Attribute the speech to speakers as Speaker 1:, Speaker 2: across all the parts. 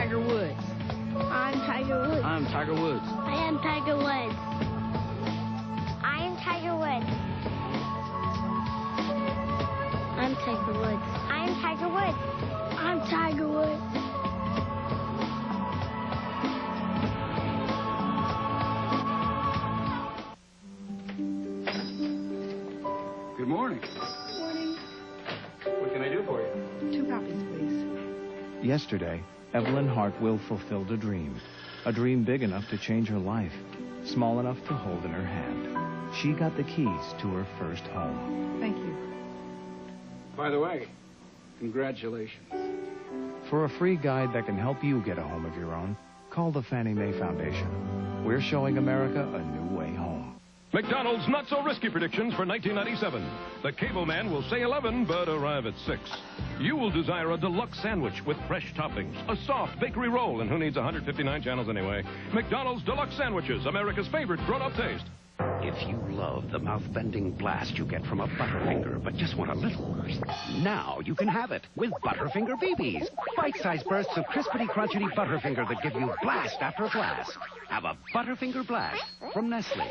Speaker 1: Tiger Woods.
Speaker 2: I'm Tiger Woods.
Speaker 3: I'm Tiger Woods.
Speaker 2: I am Tiger Woods. I am Tiger Woods. I'm Tiger Woods. I am Tiger Woods. I'm Tiger Woods.
Speaker 3: Good morning.
Speaker 4: Good morning.
Speaker 3: What can I do for you?
Speaker 4: 2 copies, please.
Speaker 5: Yesterday, Evelyn Hartwell fulfilled a dream big enough to change her life, small enough to hold in her hand. She got the keys to her first home.
Speaker 4: Thank you.
Speaker 3: By the way, congratulations.
Speaker 5: For a free guide that can help you get a home of your own, call the Fannie Mae Foundation. We're showing America a new way home.
Speaker 6: McDonald's Not So Risky predictions for 1997. The cable man will say 11, but arrive at 6. You will desire a deluxe sandwich with fresh toppings, a soft bakery roll, and who needs 159 channels anyway? McDonald's Deluxe Sandwiches, America's favorite grown-up taste.
Speaker 7: If you love the mouth-bending blast you get from a Butterfinger, but just want a little, now you can have it with Butterfinger BBs. Bite-sized bursts of crispity, crunchity Butterfinger that give you blast after blast. Have a Butterfinger blast from Nestle.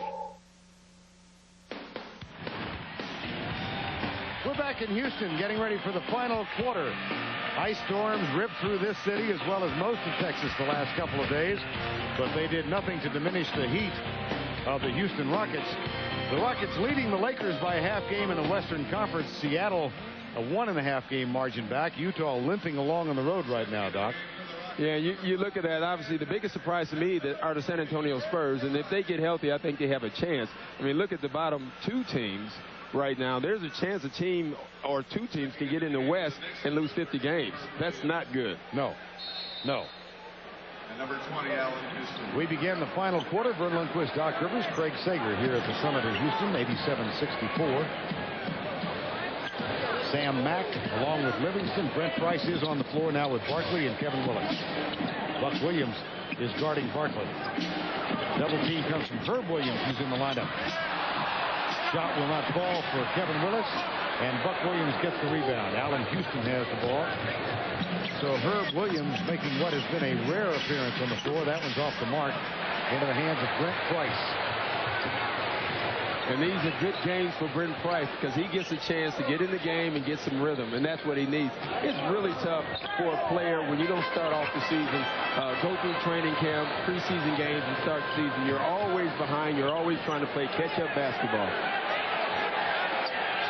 Speaker 8: We're back in Houston getting ready for the final quarter. Ice storms ripped through this city as well as most of Texas the last couple of days, but they did nothing to diminish the heat of the Houston Rockets. The Rockets leading the Lakers by a half game in the Western Conference. Seattle a 1.5 game margin back. Utah limping along on the road right now, Doc.
Speaker 9: Yeah, you look at that. Obviously, the biggest surprise to me are the San Antonio Spurs, and if they get healthy, I think they have a chance. I mean, look at the bottom 2 teams. Right now, there's a chance a team or 2 teams can get in the West and lose 50 games. That's not good.
Speaker 8: No.
Speaker 10: And number 20, Allen Houston.
Speaker 8: We begin the final quarter. Vern Lundquist, Doc Rivers, Craig Sager here at the Summit in Houston, 87-64. Sam Mack along with Livingston. Brent Price is on the floor now with Barkley and Kevin Willis. Buck Williams is guarding Barkley. Double team comes from Herb Williams, who's in the lineup. Shot will not fall for Kevin Willis, and Buck Williams gets the rebound. Allen Houston has the ball. So Herb Williams making what has been a rare appearance on the floor. That one's off the mark into the hands of Brent Price.
Speaker 9: And these are good games for Brent Price because he gets a chance to get in the game and get some rhythm, and that's what he needs. It's really tough for a player when you don't start off the season, go through training camp, preseason games, and start the season. You're always behind. You're always trying to play catch-up basketball.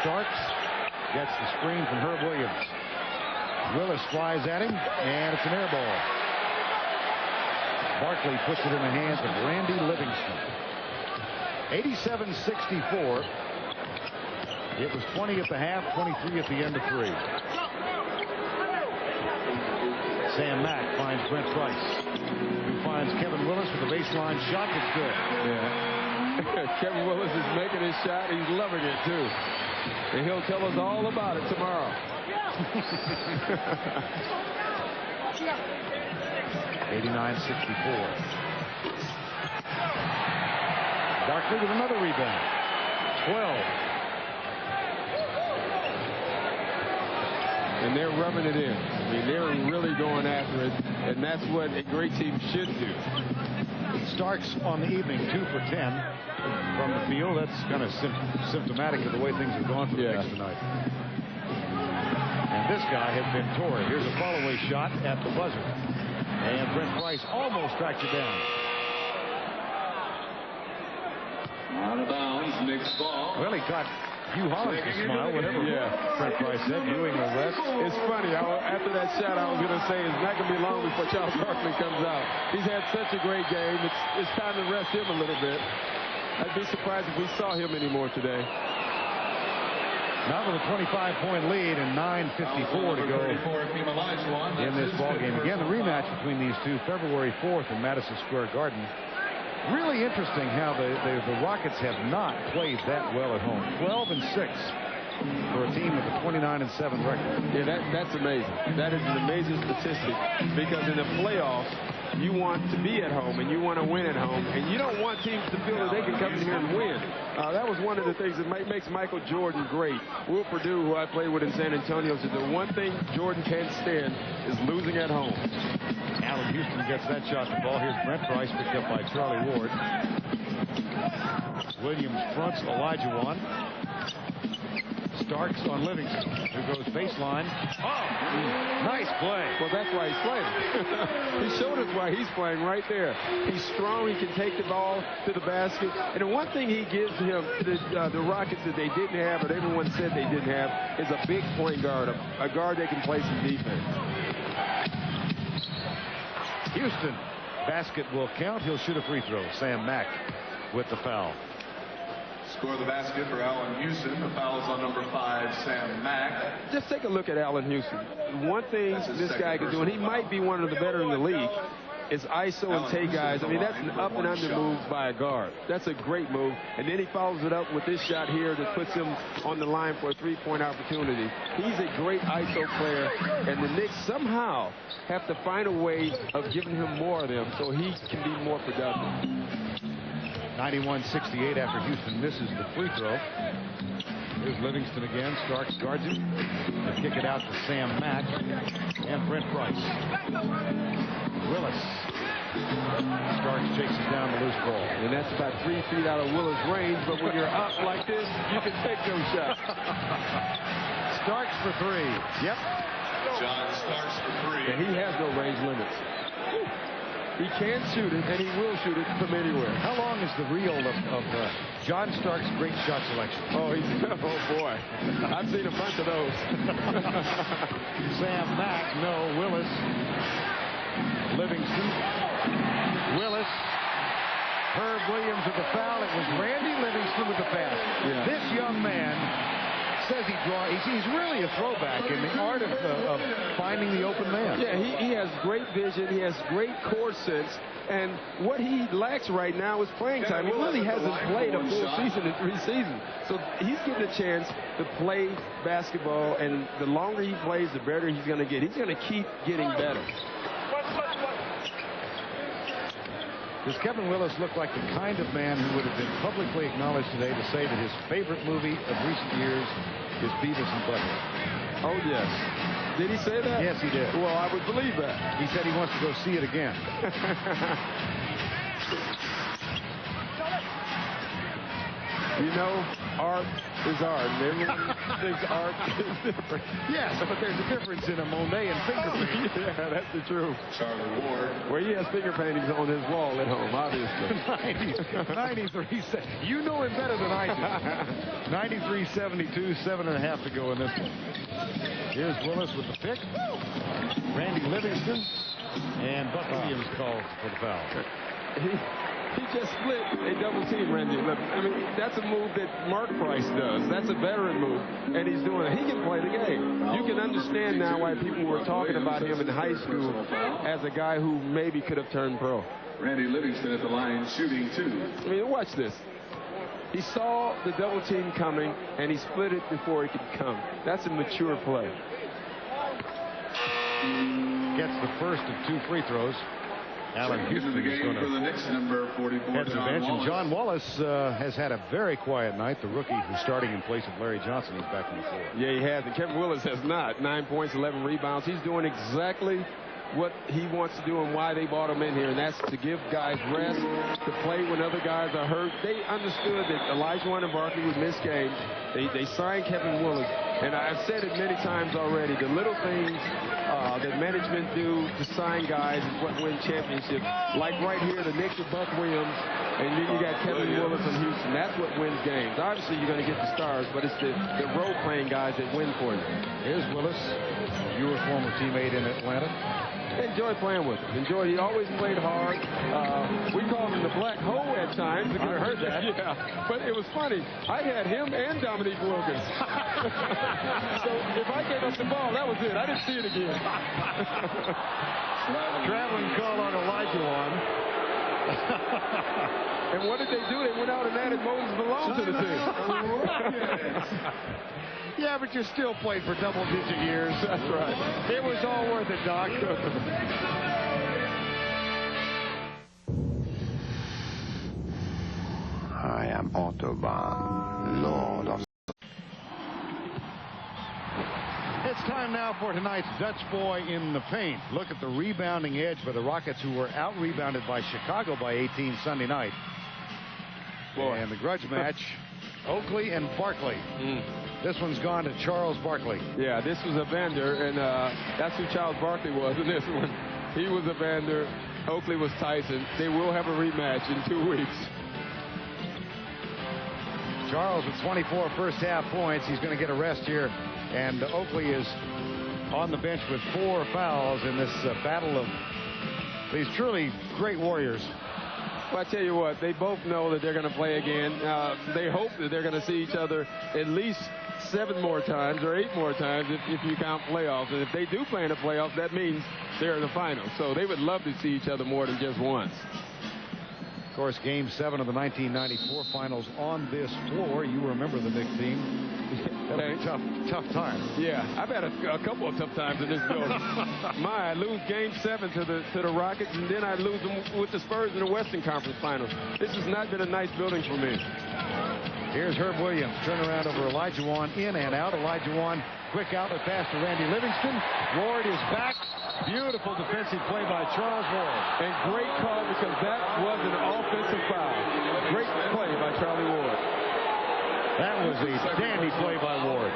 Speaker 8: Starks gets the screen from Herb Williams. Willis flies at him, and it's an air ball. Barkley puts it in the hands of Randy Livingston. 87-64. It was 20 at the half, 23 at the end of 3. Sam Mack finds Brent Price, who finds Kevin Willis with a baseline shot that's good.
Speaker 9: Yeah. Kevin Willis is making his shot. He's loving it, too. And he'll tell us all about it tomorrow.
Speaker 8: 89-64. Barkley with another rebound. 12.
Speaker 9: And they're rubbing it in. I mean, they're really going after it, and that's what a great team should do.
Speaker 8: Starks on the evening, 2 for 10 from the field. That's kind of symptomatic of the way things have gone for the Knicks tonight. And this guy has been torrid. Here's a follow-away shot at the buzzer. And Brent Price almost tracked it down.
Speaker 10: Out of bounds, Knicks ball.
Speaker 8: Well, he caught Hugh Hollins to smile whenever Brent Price said, viewing the rest.
Speaker 9: It's funny. After that shot, I was going to say it's not going to be long before Charles Barkley comes out. He's had such a great game. It's time to rest him a little bit. I'd be surprised if we saw him anymore today.
Speaker 8: Not with a 25-point lead and 9:54 to go in this ballgame. Again, the rematch between these two, February 4th in Madison Square Garden. Really interesting how the Rockets have not played that well at home. 12-6 for a team with a 29-7 record.
Speaker 9: Yeah, that's amazing. That is an amazing statistic because in the playoffs, you want to be at home and you want to win at home, and you don't want teams to feel that they can come in here and win. That was one of the things that makes Michael Jordan great. Will Perdue, who I played with in San Antonio, said the one thing Jordan can't stand is losing at home.
Speaker 8: Allen Houston gets that shot to ball. Here's Brent Price, picked up by Charlie Ward. Williams fronts Olajuwon. Starks on Livingston, who goes baseline. Oh, nice play.
Speaker 9: Well, that's why he's playing. He showed us why he's playing right there. He's strong. He can take the ball to the basket. And the one thing he gives him, the Rockets that they didn't have, or everyone said they didn't have, is a big point guard, a guard that can play some defense.
Speaker 8: Houston, basket will count. He'll shoot a free throw. Sam Mack with the foul.
Speaker 10: Score the basket for Allen Houston. The foul is on number 5, Sam Mack.
Speaker 9: Just take a look at Allen Houston. One thing this guy can do, and he might be one of the better in the league, is ISO and take guys. I mean, that's an up and under move by a guard. That's a great move. And then he follows it up with this shot here that puts him on the line for a three-point opportunity. He's a great ISO player, and the Knicks somehow have to find a way of giving him more of them so he can be more productive.
Speaker 8: 91-68 after Houston misses the free throw. Here's Livingston again. Starks guards him. They kick it out to Sam Mack and Brent Price. Willis. Starks chases down the loose ball.
Speaker 9: And that's about 3 feet out of Willis' range, but when you're up like this, you can take those shots.
Speaker 8: Starks for 3. Yep.
Speaker 10: John Starks for 3.
Speaker 9: And he has no range limits. He can shoot it, and he will shoot it from anywhere.
Speaker 8: How long is the reel of John Starks' great shot selection?
Speaker 9: Oh, oh boy. I've seen a bunch of those.
Speaker 8: Sam Mack, no. Willis. Livingston. Willis. Herb Williams with the foul. It was Randy Livingston with the pass.
Speaker 9: Yeah.
Speaker 8: This young man says he's really a throwback in the art of finding the open man.
Speaker 9: Yeah, he has great vision. He has great court sense. And what he lacks right now is playing time. He really hasn't played a full season in 3 seasons. So he's getting a chance to play basketball, and the longer he plays, the better he's going to get. He's going to keep getting better.
Speaker 8: Does Kevin Willis look like the kind of man who would have been publicly acknowledged today to say that his favorite movie of recent years is Beavis and Butthead?
Speaker 9: Oh, yes. Did he say that?
Speaker 8: Yes, he did.
Speaker 9: Well, I would believe that.
Speaker 8: He said he wants to go see it again.
Speaker 9: You know, art is art. Everyone thinks art is different.
Speaker 8: Yes, but there's a difference in a Monet and finger painting.
Speaker 9: Yeah, that's the truth.
Speaker 10: Charlie Ward.
Speaker 9: Well, he has finger paintings on his wall at home, obviously.
Speaker 8: 93. You know him better than I do. 93-72, 7.5 to go in this one. Here's Willis with the pick. Randy Livingston. And Buck Williams called for the foul.
Speaker 9: He just split a double team, Randy. I mean, that's a move that Mark Price does. That's a veteran move, and he's doing it. He can play the game. You can understand now why people were talking about him in high school as a guy who maybe could have turned pro.
Speaker 10: Randy Livingston at the line shooting 2.
Speaker 9: I mean, watch this. He saw the double team coming, and he split it before it could come. That's a mature play.
Speaker 8: Gets the first of 2 free throws. Allen Houston is going
Speaker 10: for the Knicks, number 44,
Speaker 8: head to the bench. And John Wallace has had a very quiet night. The rookie who's starting in place of Larry Johnson is back on the floor.
Speaker 9: Yeah, he has. And Kevin Willis has not. 9 points, 11 rebounds. He's doing exactly what he wants to do and why they brought him in here, and that's to give guys rest, to play when other guys are hurt. They understood that Olajuwon and Barkley would miss games. They signed Kevin Willis, and I've said it many times already, the little things that management do to sign guys is what win championships. Like right here, the Knicks with Buck Williams, and then you got Kevin Willis in Houston. That's what wins games. Obviously, you're going to get the stars, but it's the role-playing guys that win for you.
Speaker 8: Here's Willis, your former teammate in Atlanta.
Speaker 9: Enjoy playing with him. He always played hard. We called him the Black Hole at times.
Speaker 8: I heard that.
Speaker 9: Yeah, but it was funny. I had him and Dominique Wilkins. So if I gave up the ball, that was it. I didn't see it again.
Speaker 8: Traveling call on Olajuwon.
Speaker 9: And what did they do? They went out and added Moses Malone to the team.
Speaker 8: Yeah, but you still played for double-digit years.
Speaker 9: That's right.
Speaker 8: It was all worth it, Doc.
Speaker 1: I am Autobahn, Lord of...
Speaker 8: It's time now for tonight's Dutch Boy in the Paint. Look at the rebounding edge for the Rockets, who were out-rebounded by Chicago by 18 Sunday night. Boy. And the grudge match, Oakley and Barkley. This one's gone to Charles Barkley.
Speaker 9: Yeah, this was a Vander, and that's who Charles Barkley was in this one. He was a Vander. Oakley was Tyson. They will have a rematch in 2 weeks.
Speaker 8: Charles with 24 first-half points. He's going to get a rest here. And Oakley is on the bench with 4 fouls in this battle of these truly great warriors.
Speaker 9: Well, I tell you what, they both know that they're going to play again. They hope that they're going to see each other at least 7 more times or 8 more times if you count playoffs. And if they do play in the playoffs, that means they're in the finals. So they would love to see each other more than just once.
Speaker 8: Of course, Game 7 of the 1994 finals on this floor. You remember the Knicks team. That was a tough time.
Speaker 9: Yeah, I've had a couple of tough times in this building. I lose Game 7 to the Rockets, and then I lose them with the Spurs in the Western Conference Finals. This has not been a nice building for me.
Speaker 8: Here's Herb Williams. Turnaround over Elijah Wan, in and out. Elijah Wan, quick outlet pass to Randy Livingston. Ward is back. Beautiful defensive play by Charles Ward.
Speaker 9: And great call, because that was an offensive foul. Great play by Charlie Ward.
Speaker 8: That was a dandy play by Ward.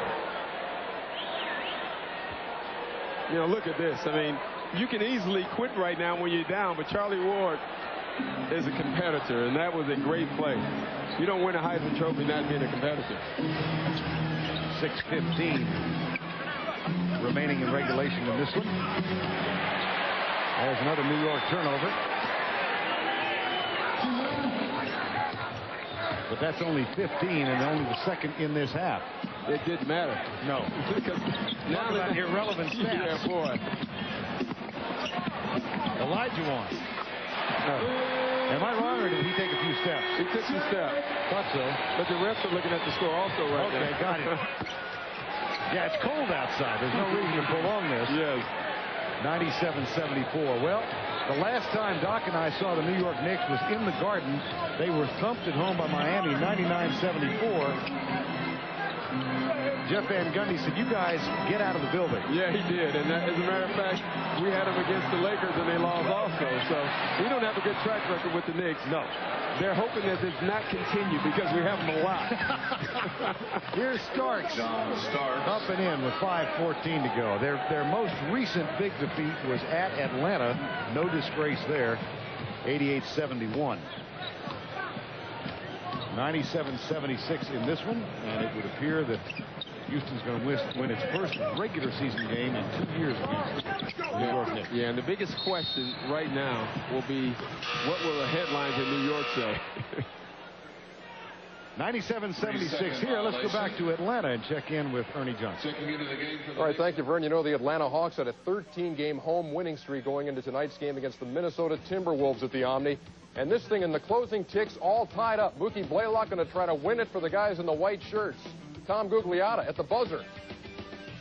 Speaker 9: You know, look at this. I mean, you can easily quit right now when you're down, but Charlie Ward is a competitor, and that was a great play. You don't win a Heisman Trophy not being a competitor.
Speaker 8: 6:15 remaining in regulation in this one. There's another New York turnover. But that's only 15 and only the second in this half.
Speaker 9: It didn't matter.
Speaker 8: No.
Speaker 9: Because now
Speaker 8: that irrelevant stats.
Speaker 9: Yeah, boy.
Speaker 8: Elijah Wan. Am I wrong, or did he take a few steps?
Speaker 9: He took some steps.
Speaker 8: Thought so.
Speaker 9: But the refs are looking at the score also right now.
Speaker 8: Okay, got it. Yeah, it's cold outside. There's no reason to prolong this.
Speaker 9: Yes.
Speaker 8: 97-74. Well, the last time Doc and I saw the New York Knicks was in the Garden. They were thumped at home by Miami, 99-74. Jeff Van Gundy said, "You guys get out of the building."
Speaker 9: Yeah, he did. And as a matter of fact, we had them against the Lakers, and they lost also. So we don't have a good track record with the Knicks.
Speaker 8: No.
Speaker 9: They're hoping that this not continue because we have them a lot.
Speaker 8: Here's Starks.
Speaker 10: John Starks.
Speaker 8: Up and in with 5:14 to go. Their most recent big defeat was at Atlanta. No disgrace there. 88-71. 97-76 in this one, and it would appear that Houston's going to win its first regular season game in 2 years against the New York Knicks.
Speaker 9: Yeah, and the biggest question right now will be, what will the headlines in New York say?
Speaker 8: 97-76 here. Let's go back to Atlanta and check in with Ernie Johnson.
Speaker 1: All right, thank you, Vern. You know, the Atlanta Hawks had a 13-game home winning streak going into tonight's game against the Minnesota Timberwolves at the Omni. And this thing in the closing ticks, all tied up. Mookie Blaylock going to try to win it for the guys in the white shirts. Tom Gugliotta at the buzzer.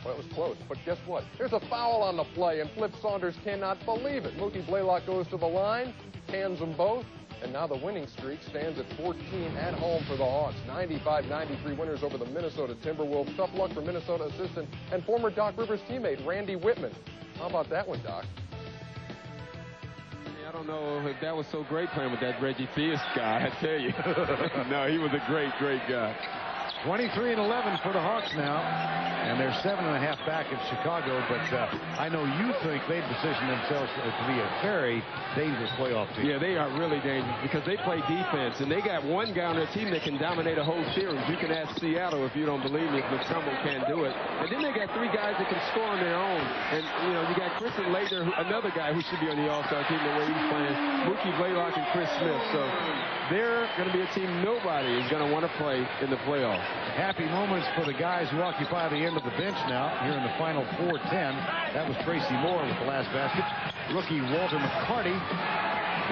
Speaker 1: Well, it was close, but guess what? There's a foul on the play, and Flip Saunders cannot believe it. Mookie Blaylock goes to the line, hands them both, and now the winning streak stands at 14 at home for the Hawks. 95-93 winners over the Minnesota Timberwolves. Tough luck for Minnesota assistant and former Doc Rivers teammate Randy Whitman. How about that one, Doc?
Speaker 9: I don't know if that was so great playing with that Reggie Theus guy, I tell you. No, he was a great, great guy.
Speaker 8: 23-11 for the Hawks now, and they're 7.5 back at Chicago, but I know you think they've positioned themselves to be a very dangerous playoff team.
Speaker 9: Yeah, they are really dangerous because they play defense, and they got one guy on their team that can dominate a whole series. You can ask Seattle if you don't believe me, but Trumbull can't do it. And then they got 3 guys that can score on their own. And, you know, you got Christian Laettner, another guy who should be on the All-Star team the way he's playing, Mookie Blaylock and Chris Smith. So they're going to be a team nobody is going to want to play in the playoffs.
Speaker 8: Happy moments for the guys who occupy the end of the bench now here in the final 4:10. That was Tracy Moore with the last basket. Rookie Walter McCarty.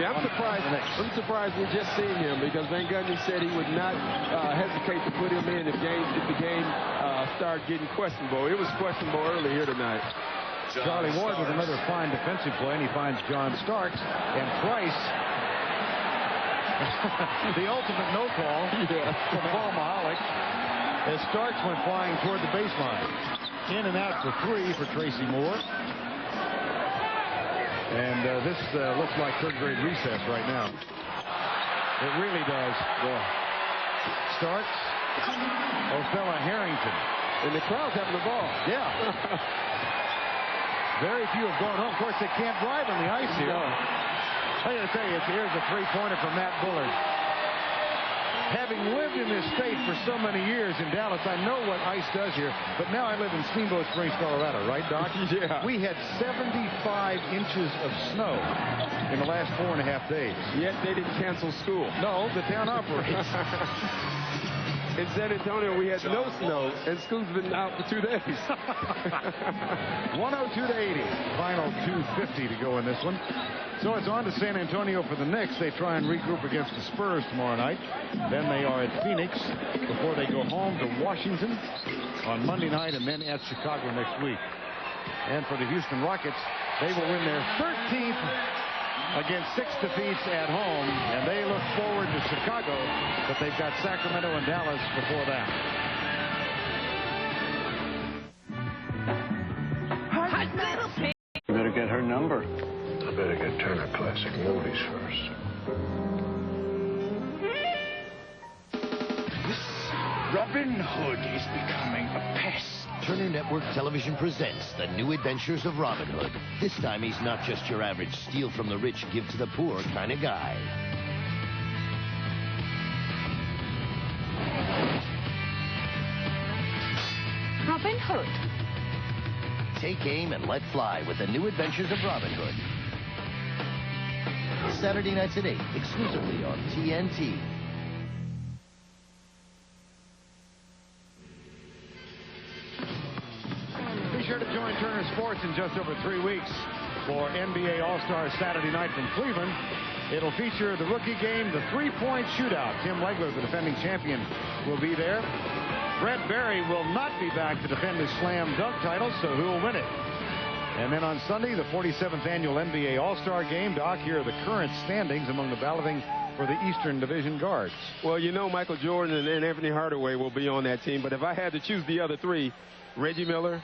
Speaker 9: Yeah, I'm surprised we're just seeing him because Van Gundy said he would not hesitate to put him in if the game started getting questionable. It was questionable early here tonight.
Speaker 8: Charlie Ward with another fine defensive play, and he finds John Starks and Price. The ultimate no call from Paul Mahalik as Starks went flying toward the baseline. In and out for 3 for Tracy Moore. And this looks like third grade recess right now. It really does. Starks. Othella Harrington.
Speaker 9: And the crowd's having the ball.
Speaker 8: Yeah. Very few have gone home. Of course, they can't drive on the ice here.
Speaker 9: No.
Speaker 8: I got to tell you, here's a three-pointer from Matt Bullard. Having lived in this state for so many years in Dallas, I know what ice does here. But now I live in Steamboat Springs, Colorado, right, Doc?
Speaker 9: Yeah.
Speaker 8: We had 75 inches of snow in the last 4.5 days.
Speaker 9: Yet they didn't cancel school.
Speaker 8: No, the town operates.
Speaker 9: In San Antonio, we had no snow, and school's been out for 2 days.
Speaker 8: 102-80. Final 2:50 to go in this one. So it's on to San Antonio for the Knicks. They try and regroup against the Spurs tomorrow night. Then they are at Phoenix before they go home to Washington on Monday night and then at Chicago next week. And for the Houston Rockets, they will win their 13th against 6 defeats at home, and they look forward to Chicago, but they've got Sacramento and Dallas before that.
Speaker 5: You better get her number.
Speaker 11: I better get Turner Classic Movies first.
Speaker 12: Robin Hood is becoming a pest.
Speaker 13: Turner Network Television presents The New Adventures of Robin Hood. This time he's not just your average steal from the rich, give to the poor kind of guy.
Speaker 12: Robin Hood.
Speaker 13: Take aim and let fly with The New Adventures of Robin Hood. Saturday nights at 8, exclusively on TNT.
Speaker 8: Be sure to join Turner Sports in just over 3 weeks for NBA All-Star Saturday night from Cleveland. It'll feature the rookie game, the three-point shootout. Tim Legler, the defending champion, will be there. Brett Berry will not be back to defend his slam dunk title, so who will win it? And then on Sunday, the 47th annual NBA All-Star Game. Doc, here are the current standings among the balloting for the Eastern Division guards.
Speaker 9: Well, you know Michael Jordan and Anthony Hardaway will be on that team, but if I had to choose the other three, Reggie Miller,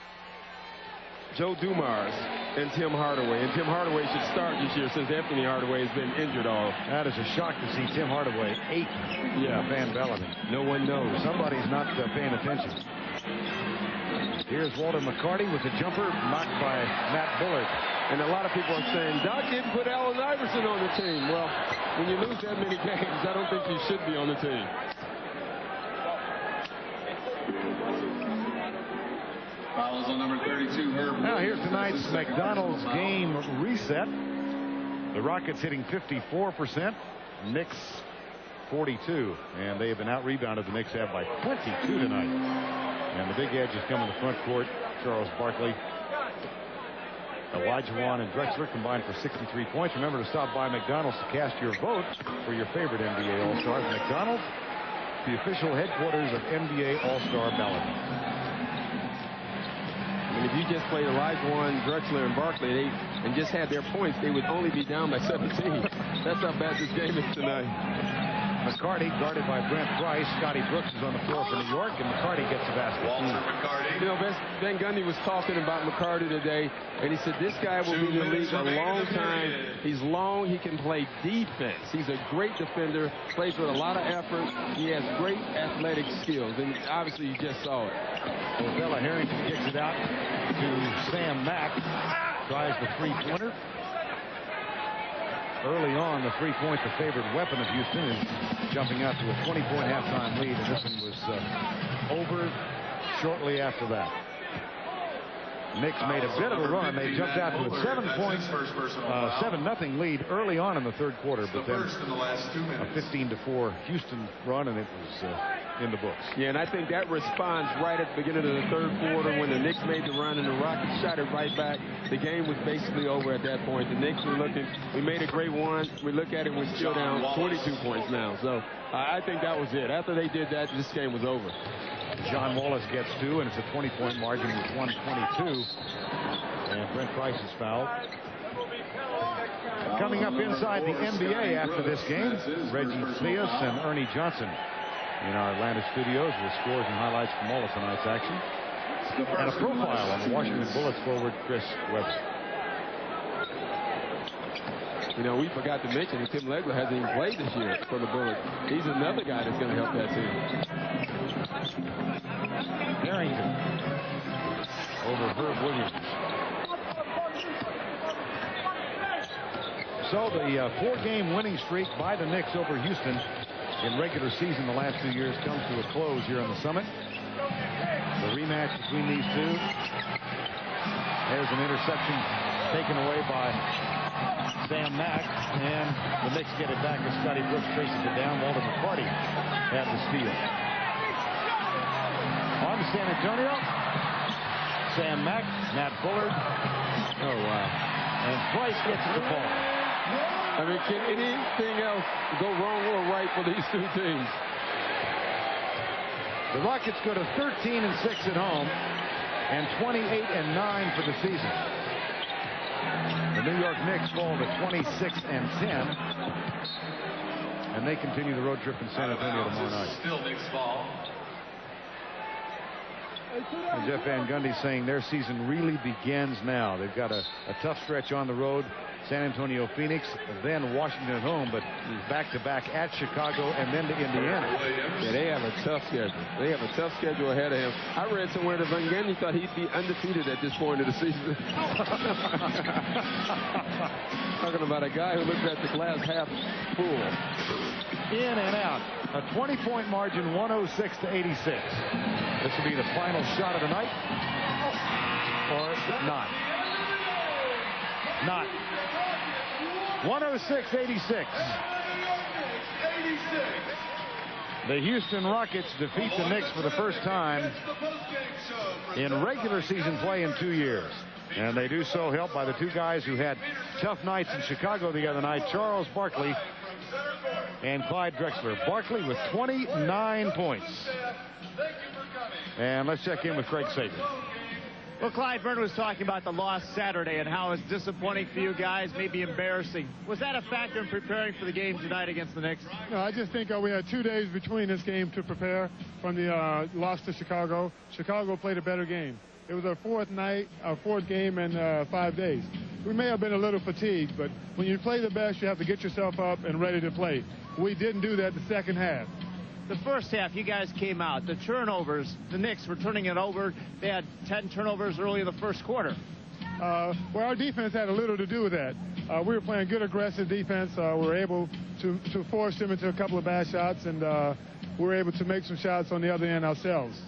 Speaker 9: Joe Dumars, and Tim Hardaway. And Tim Hardaway should start this year since Anthony Hardaway has been injured all.
Speaker 8: That is a shock to see Tim Hardaway 8th in the fan balloting.
Speaker 9: No one knows.
Speaker 8: Somebody's not paying attention. Here's Walter McCarty with the jumper knocked by Matt Bullard.
Speaker 9: And a lot of people are saying, Doc didn't put Allen Iverson on the team. Well, when you lose that many games, I don't think you should be on the team.
Speaker 10: Fouls on number 32, Herb.
Speaker 8: Now here's tonight's McDonald's game reset. The Rockets hitting 54%. Knicks 42. And they have been out-rebounded. The Knicks have by 22 tonight. And the big edge is coming to the front court. Charles Barkley, Elijah Wan, and Drexler combined for 63 points. Remember to stop by McDonald's to cast your vote for your favorite NBA All-Stars. McDonald's, the official headquarters of NBA All-Star balloting.
Speaker 9: I mean, if you just played Elijah Wan, Drexler, and Barkley, and just had their points, they would only be down by 17. That's how bad this game is tonight.
Speaker 8: McCarty guarded by Brent Price. Scotty Brooks is on the floor for New York, and McCarty gets the basket.
Speaker 9: You know, Ben Gundy was talking about McCarty today, and he said this guy will be in the league a long time. He's long. He can play defense. He's a great defender, plays with a lot of effort. He has great athletic skills, and obviously you just saw it.
Speaker 8: Othella Harrington kicks it out to Sam Mack. Tries the three-pointer. Early on, the three-point, the favorite weapon of Houston, is jumping out to a 20-point halftime lead, and this one was over shortly after that. Knicks made a bit of a run. They jumped out to a 7-0 lead early on in the third quarter, but then a 15-4 Houston run, and it was in the books.
Speaker 9: Yeah, and I think that response right at the beginning of the third quarter when the Knicks made the run and the Rockets shot it right back. The game was basically over at that point. The Knicks were looking, we made a great one. We look at it, we're still down 22 points now. So I think that was it. After they did that, this game was over.
Speaker 8: John Wallace gets two, and it's a 20-point margin with 1:22. And Brent Price is fouled. Coming up inside the NBA after this game, Reggie Theus and Ernie Johnson in our Atlanta studios with scores and highlights from all of tonight's action. and a profile on the Washington Bullets forward Chris Webber.
Speaker 9: You know, we forgot to mention that Tim Legler hasn't even played this year for the Bullets. He's another guy that's going to help that team.
Speaker 8: Harrington over Herb Williams. So the 4-game winning streak by the Knicks over Houston in regular season the last 2 years comes to a close here on the Summit. The rematch between these two. There's an interception taken away by Sam Mack, and the Knicks get it back as Scotty Brooks traces it down. Walter McCarty had the steal. On to San Antonio. Sam Mack, Matt Bullard. Oh, wow. And Price gets the ball.
Speaker 9: I mean, can anything else go wrong or right for these two teams?
Speaker 8: The Rockets go to 13-6 at home and 28-9 for the season. The New York Knicks fall to 26-10, and they continue the road trip in San Antonio tomorrow night.
Speaker 10: Still Knicks ball.
Speaker 8: And Jeff Van Gundy saying their season really begins now. They've got a tough stretch on the road. San Antonio, Phoenix, then Washington at home, but back-to-back at Chicago and then to Indiana.
Speaker 9: Yeah, they have a tough schedule. They have a tough schedule ahead of him. I read somewhere that Van Gundy thought he'd be undefeated at this point of the season. Talking about a guy who looks at the glass half full.
Speaker 8: In and out. A 20-point margin, 106-86. This will be the final shot of the night. Or not. Not. 106-86. The Houston Rockets defeat the Knicks for the first time in regular season play in 2 years. And they do so helped by the two guys who had tough nights in Chicago the other night, Charles Barkley and Clyde Drexler. Barkley with 29 points. And let's check in with Craig Sager.
Speaker 14: Well, Clyde Burner was talking about the loss Saturday and how it's disappointing for you guys, maybe embarrassing. Was that a factor in preparing for the game tonight against the Knicks?
Speaker 15: No, I just think we had 2 days between this game to prepare from the loss to Chicago. Chicago played a better game. It was our fourth game in 5 days. We may have been a little fatigued, but when you play the best, you have to get yourself up and ready to play. We didn't do that the second half.
Speaker 14: The first half, you guys came out. The turnovers, the Knicks were turning it over. They had 10 turnovers early in the first quarter.
Speaker 15: Well, our defense had a little to do with that. We were playing good aggressive defense. We were able to force them into a couple of bad shots, and we were able to make some shots on the other end ourselves.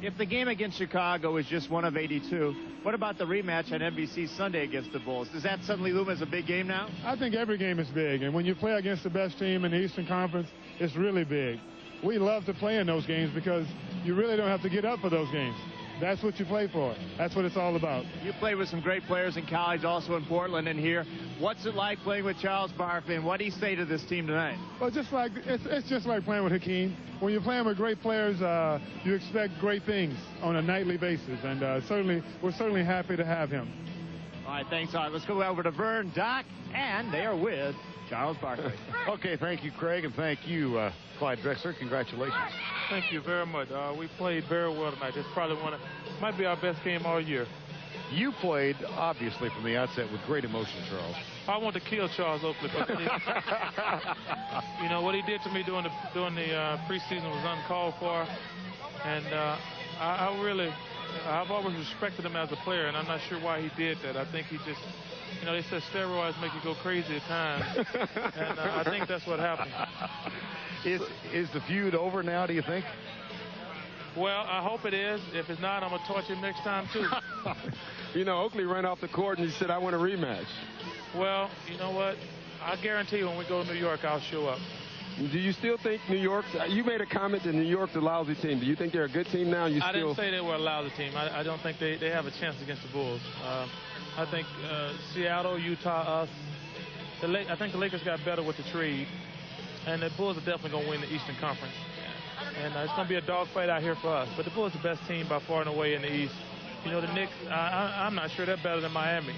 Speaker 14: If the game against Chicago is just one of 82, what about the rematch on NBC Sunday against the Bulls? Does that suddenly loom as a big game now?
Speaker 15: I think every game is big, and when you play against the best team in the Eastern Conference, it's really big. We love to play in those games because you really don't have to get up for those games. That's what you play for. That's what it's all about.
Speaker 14: You played with some great players in college, also in Portland and here. What's it like playing with Charles Barkley, and what do you say to this team tonight?
Speaker 15: Well, it's just like playing with Hakeem. When you're playing with great players, you expect great things on a nightly basis, and we're certainly happy to have him.
Speaker 14: All right, thanks. All right, let's go over to Vern, Doc, and they are with Charles Barkley.
Speaker 8: Okay, thank you, Craig, and thank you, Clyde Drexler. Congratulations.
Speaker 16: Thank you very much. We played very well tonight. It's probably might be our best game all year.
Speaker 8: You played, obviously, from the outset with great emotion, Charles.
Speaker 16: I want to kill Charles Oakley. You know, what he did to me during the preseason was uncalled for. And I've always respected him as a player, and I'm not sure why he did that. I think he just, you know, they said steroids make you go crazy at times. And I think that's what happened.
Speaker 8: Is the feud over now, do you think?
Speaker 16: Well, I hope it is. If it's not, I'm going to torch him next time, too.
Speaker 9: You know, Oakley ran off the court and he said, I want a rematch.
Speaker 16: Well, you know what? I guarantee when we go to New York, I'll show up.
Speaker 9: Do you still think New York's... You made a comment that New York's a lousy team. Do you think they're a good team now?
Speaker 16: I didn't say they were a lousy team. I don't think they have a chance against the Bulls. I think Seattle, Utah, us. I think the Lakers got better with the trade. And the Bulls are definitely going to win the Eastern Conference. And it's going to be a dogfight out here for us. But the Bulls are the best team by far and away in the East. You know, the Knicks, I'm not sure they're better than Miami.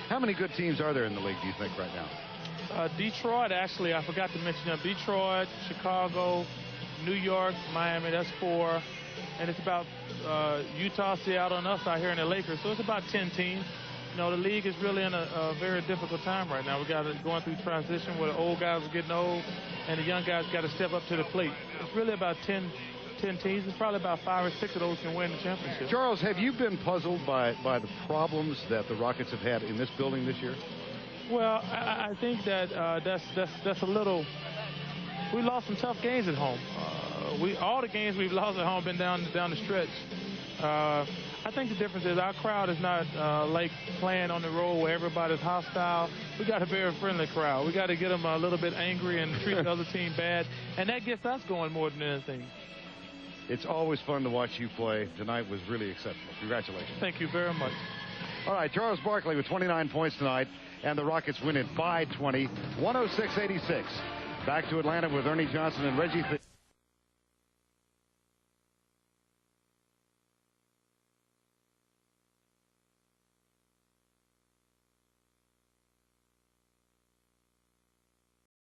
Speaker 8: How many good teams are there in the league, do you think, right now?
Speaker 16: Detroit, actually, I forgot to mention them. Detroit, Chicago, New York, Miami, that's 4. and it's about Utah, Seattle, and us out here in the Lakers. So it's about 10 teams. You know, the league is really in a very difficult time right now. We got it going through transition where the old guys are getting old, and the young guys got to step up to the plate. It's really about 10 teams, and probably about 5 or 6 of those can win the championship.
Speaker 8: Charles, have you been puzzled by the problems that the Rockets have had in this building this year?
Speaker 16: Well, I think that that's a little. We lost some tough games at home. All the games we've lost at home been down the stretch. I think the difference is our crowd is not like playing on the road where everybody's hostile. We got a very friendly crowd. We got to get them a little bit angry and treat the other team bad, and that gets us going more than anything.
Speaker 8: It's always fun to watch you play. Tonight was really exceptional. Congratulations.
Speaker 16: Thank you very much.
Speaker 8: All right, Charles Barkley with 29 points tonight, and the Rockets win it by 20, 106-86. Back to Atlanta with Ernie Johnson and Reggie.